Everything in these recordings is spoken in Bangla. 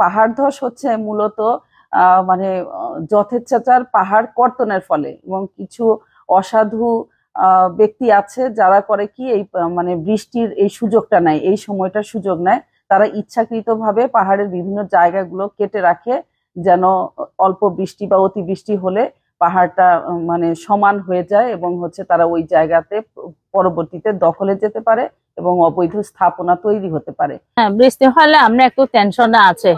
পাহাড় ধস হচ্ছে মূলত মানে যথেচ্ছাচার পাহাড় কর্তনের ফলে, এবং কিছু অসাধু ব্যক্তি আছে যারা করে কি এই মানে বৃষ্টির এই সুযোগটা নেয়, এই সময়টার সুযোগ নেয়। তারা ইচ্ছাকৃতভাবে পাহাড়ের বিভিন্ন জায়গাগুলো কেটে রাখে, যেন অল্প বৃষ্টি বা অতিবৃষ্টি হলে পাহাড়টা মানে সমান হয়ে যায়, এবং হচ্ছে তারা ওই জায়গাতে পরবর্তীতে দখলে যেতে পারে এবং অবৈধ স্থাপনা তৈরি হতে পারে। হ্যাঁ, বৃষ্টি হলে আমরা একটু টেনশনে আছে,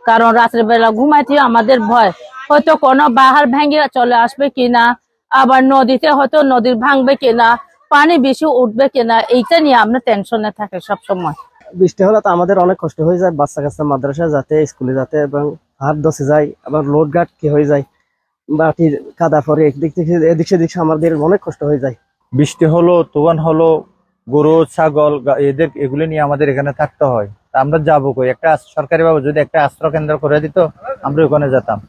কারণ রাত্রে বেলা ঘুমাইতে আমাদের ভয়, হয়তো কোনো পাহাড় ভেঙে চলে আসবে কিনা, আবার নদীতে হয়তো নদীর ভাঙবে কিনা, পানি বেশি উঠবে কিনা, এইটা নিয়ে আমরা টেনশনে থাকি সব সময়। বৃষ্টি হলে তো আমাদের অনেক কষ্ট হয়ে যায়, বাচ্চা কাচ্চা মাদ্রাসা যাতে, স্কুলে যাতে, এবং হাত ধসে যায়, আবার লোড গার্ড কি হয়ে যায়, মাটির কাদা পরে একদিক থেকে এদিক সেদিক আমাদের অনেক কষ্ট হয়ে যায়। বৃষ্টি হলো, তুফান হলো, গরু ছাগল এদের এগুলো নিয়ে আমাদের এখানে থাকতে হয়। তা আমরা যাবো কই? একটা সরকারি ভাবে যদি একটা আশ্রয় কেন্দ্র করে দিত আমরা ওখানে যেতাম।